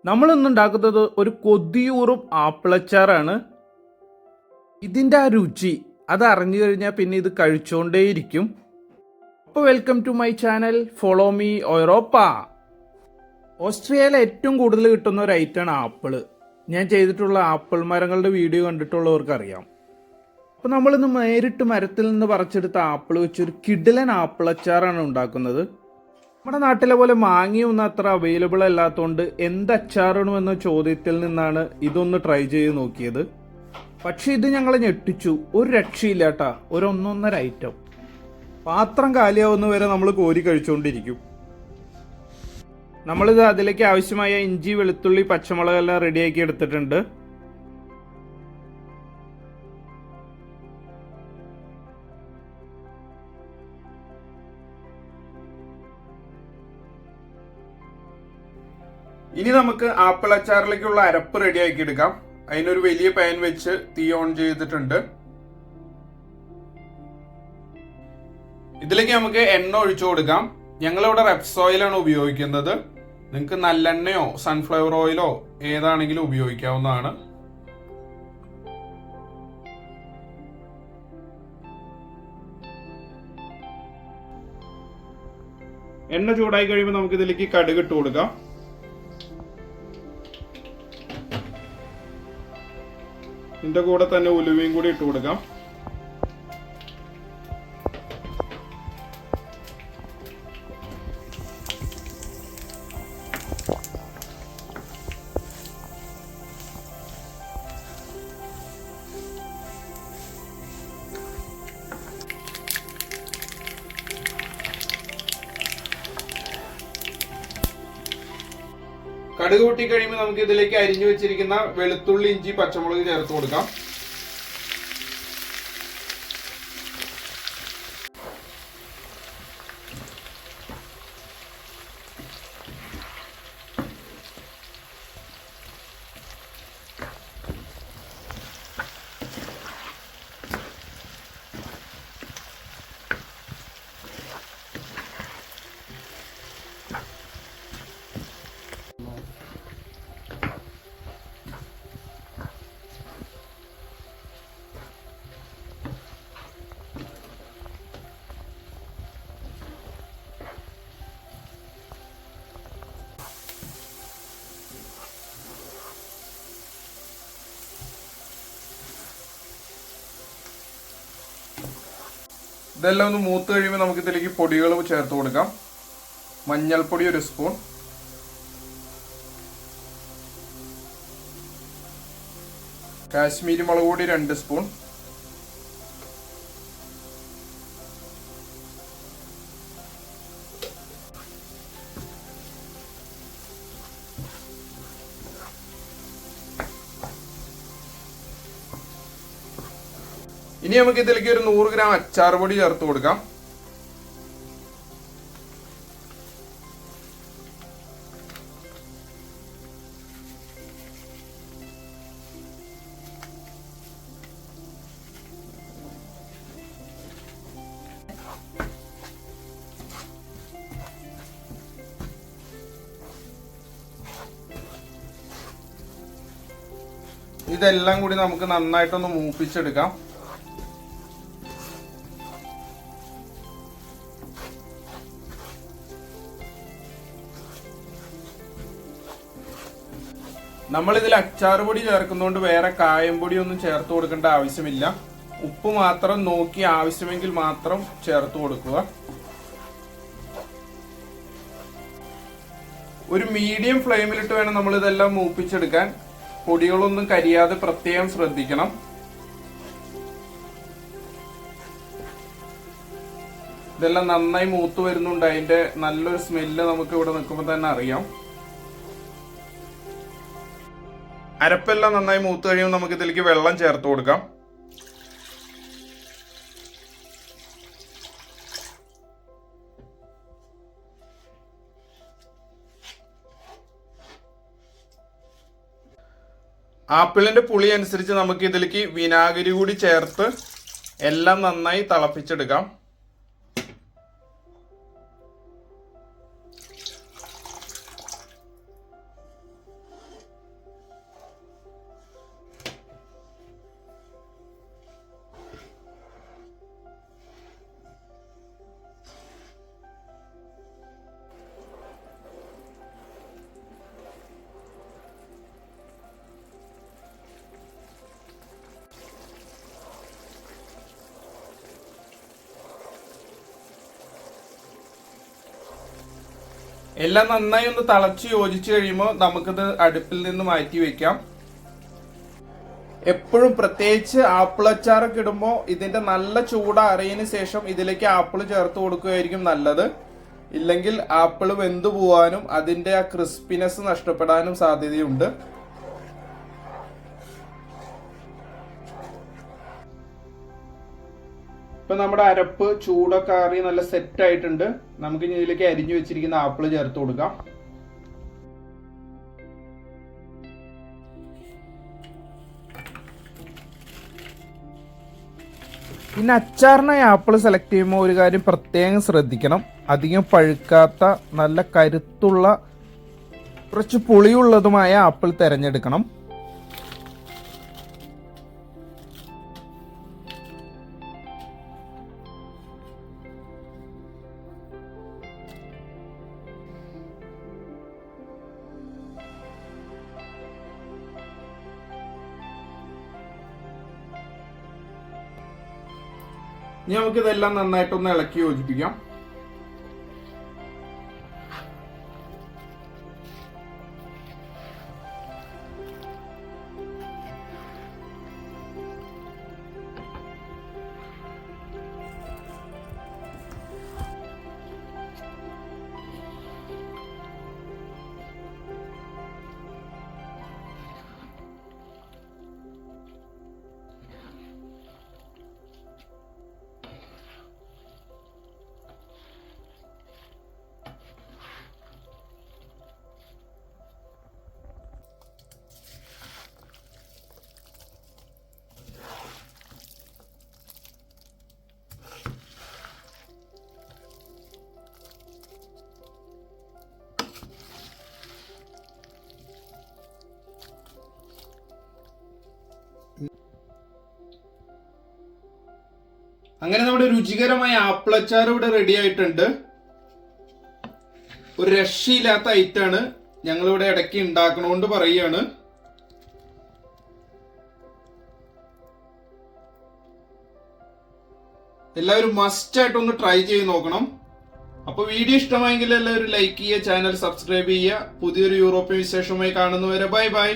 നമ്മൾ ഇന്നുണ്ടാക്കുന്നത് ഒരു കൊതിയൂറും ആപ്പിളച്ചാറാണ്. ഇതിൻ്റെ ആ രുചി അത് അറിഞ്ഞു കഴിഞ്ഞാൽ പിന്നെ ഇത് കഴിച്ചുകൊണ്ടേയിരിക്കും. അപ്പോൾ welcome to my channel, follow me Europa. ഓസ്ട്രിയയിൽ ഏറ്റവും കൂടുതൽ കിട്ടുന്ന ഒരു ഐറ്റമാണ് ആപ്പിള്. ഞാൻ ചെയ്തിട്ടുള്ള ആപ്പിൾ മരങ്ങളുടെ വീഡിയോ കണ്ടിട്ടുള്ളവർക്ക് അറിയാം. അപ്പോൾ നമ്മളിന്ന് നേരിട്ട് മരത്തിൽ നിന്ന് പറിച്ചെടുത്ത ആപ്പിൾ വെച്ചൊരു കിടിലൻ ആപ്പിളച്ചാറാണ് ഉണ്ടാക്കുന്നത്. നമ്മുടെ നാട്ടിലെ പോലെ മാങ്ങയൊന്നും അത്ര അവൈലബിൾ അല്ലാത്തതുകൊണ്ട് എന്ത് അച്ചാറാണോ എന്ന ചോദ്യത്തിൽ നിന്നാണ് ഇതൊന്ന് ട്രൈ ചെയ്ത് നോക്കിയത്. പക്ഷെ ഇത് ഞങ്ങളെ ഞെട്ടിച്ചു. ഒരു രക്ഷയില്ല കേട്ടാ. ഒരു ഒന്നൊന്നര ഐറ്റം. പാത്രം കാലിയാവുന്ന വരെ നമ്മൾ കോരി കഴിച്ചുകൊണ്ടിരിക്കും. നമ്മളിത് അതിലേക്ക് ആവശ്യമായ ഇഞ്ചി, വെളുത്തുള്ളി, പച്ചമുളകെല്ലാം റെഡിയാക്കി എടുത്തിട്ടുണ്ട്. ഇനി നമുക്ക് ആപ്പിൾ അച്ചാറിലേക്കുള്ള അരപ്പ് റെഡി ആക്കി എടുക്കാം. അതിനൊരു വലിയ പാൻ വെച്ച് തീ ഓൺ ചെയ്തിട്ടുണ്ട്. ഇതിലേക്ക് നമുക്ക് എണ്ണ ഒഴിച്ചു കൊടുക്കാം. ഞങ്ങളിവിടെ റെപ്സ് ഓയിലാണ് ഉപയോഗിക്കുന്നത്. നിങ്ങൾക്ക് നല്ലെണ്ണയോ സൺഫ്ലവർ ഓയിലോ ഏതാണെങ്കിലും ഉപയോഗിക്കാവുന്നതാണ്. എണ്ണ ചൂടായി കഴിയുമ്പോൾ നമുക്ക് ഇതിലേക്ക് കടുക് ഇട്ട് കൊടുക്കാം. ഇതിന്റെ കൂടെ തന്നെ ഉലുവയും കൂടി ഇട്ട് കൊടുക്കാം. കടുക് പൊട്ടി കഴിയുമ്പോൾ നമുക്ക് ഇതിലേക്ക് അരിഞ്ഞു വെച്ചിരിക്കുന്ന വെളുത്തുള്ളി, ഇഞ്ചി, പച്ചമുളക് ചേർത്ത് കൊടുക്കാം. ഇതെല്ലാം ഒന്ന് മൂത്ത് കഴിയുമ്പോൾ നമുക്ക് ഇതിലേക്ക് പൊടികൾ ചേർത്ത് കൊടുക്കാം. മഞ്ഞൾപ്പൊടി 1 സ്പൂൺ, കാശ്മീരി മുളക് പൊടി 2 സ്പൂൺ, ഇനി നമുക്ക് ഇതിലേക്ക് ഒരു 100 ഗ്രാം അച്ചാർ പൊടി ചേർത്ത് കൊടുക്കാം. ഇതെല്ലാം കൂടി നമുക്ക് നന്നായിട്ടൊന്ന് മൂപ്പിച്ചെടുക്കാം. നമ്മളിതിൽ അച്ചാർ പൊടി ചേർക്കുന്നതുകൊണ്ട് വേറെ കായം പൊടി ഒന്നും ചേർത്ത് കൊടുക്കേണ്ട ആവശ്യമില്ല. ഉപ്പ് മാത്രം നോക്കി ആവശ്യമെങ്കിൽ മാത്രം ചേർത്ത് കൊടുക്കുക. ഒരു മീഡിയം ഫ്ലെയിമിലിട്ട് വേണം നമ്മൾ ഇതെല്ലാം മൂപ്പിച്ചെടുക്കാൻ. പൊടികളൊന്നും കരിയാതെ പ്രത്യേകം ശ്രദ്ധിക്കണം. ഇതെല്ലാം നന്നായി മൂത്ത് വരുന്നുണ്ട്. അതിന്റെ നല്ലൊരു സ്മെല്ല് നമുക്ക് ഇവിടെ നിൽക്കുമ്പോൾ തന്നെ അറിയാം. അരപ്പെല്ലാം നന്നായി മൂത്ത് കഴിയുമ്പോൾ നമുക്ക് ഇതിലേക്ക് വെള്ളം ചേർത്ത് കൊടുക്കാം. ആപ്പിളിന്റെ പുളി അനുസരിച്ച് നമുക്ക് ഇതിലേക്ക് വിനാഗിരി കൂടി ചേർത്ത് എല്ലാം നന്നായി തിളപ്പിച്ചെടുക്കാം. എല്ലാം നന്നായി ഒന്ന് തിളച്ച് യോജിച്ച് കഴിയുമ്പോൾ നമുക്കിത് അടുപ്പിൽ നിന്ന് മാറ്റി വെക്കാം. എപ്പോഴും പ്രത്യേകിച്ച് ആപ്പിൾ അച്ചാറൊക്കെ ഇടുമ്പോൾ ഇതിന്റെ നല്ല ചൂടാറിയതിന് ശേഷം ഇതിലേക്ക് ആപ്പിൾ ചേർത്ത് കൊടുക്കുകയായിരിക്കും നല്ലത്. ഇല്ലെങ്കിൽ ആപ്പിൾ വെന്തു പോവാനും അതിന്റെ ആ ക്രിസ്പിനെസ് നഷ്ടപ്പെടാനും സാധ്യതയുണ്ട്. ഇപ്പൊ നമ്മുടെ അരപ്പ് ചൂടൊക്കെ ആറി നല്ല സെറ്റ് ആയിട്ടുണ്ട്. നമുക്ക് ഇനി ഇതിലേക്ക് അരിഞ്ഞു വെച്ചിരിക്കുന്ന ആപ്പിൾ ചേർത്ത് കൊടുക്കാം. പിന്നെ അച്ചാറിനായി ആപ്പിൾ സെലക്ട് ചെയ്യുമ്പോൾ ഒരു കാര്യം പ്രത്യേകം ശ്രദ്ധിക്കണം. അധികം പഴുക്കാത്ത നല്ല കരുത്തുള്ള കുറച്ച് പുളിയുള്ളതുമായ ആപ്പിൾ തിരഞ്ഞെടുക്കണം. ഇനി നമുക്കിതെല്ലാം നന്നായിട്ടൊന്ന് ഇളക്കി യോജിപ്പിക്കാം. അങ്ങനെ നമ്മുടെ രുചികരമായ ആപ്പിൾ അച്ചാർ ഇവിടെ റെഡി ആയിട്ടുണ്ട്. ഒരു രക്ഷയില്ലാത്ത ഐറ്റാണ്. ഞങ്ങളിവിടെ ഇടയ്ക്ക് ഉണ്ടാക്കണോണ്ട് പറയുകയാണ്. എല്ലാവരും മസ്റ്റ് ആയിട്ടൊന്ന് ട്രൈ ചെയ്ത് നോക്കണം. അപ്പൊ വീഡിയോ ഇഷ്ടമായെങ്കിൽ എല്ലാവരും ലൈക്ക് ചെയ്യുക, ചാനൽ സബ്സ്ക്രൈബ് ചെയ്യുക. പുതിയൊരു യൂറോപ്യൻ വിശേഷമായി കാണുന്നവരെ ബൈ ബൈ.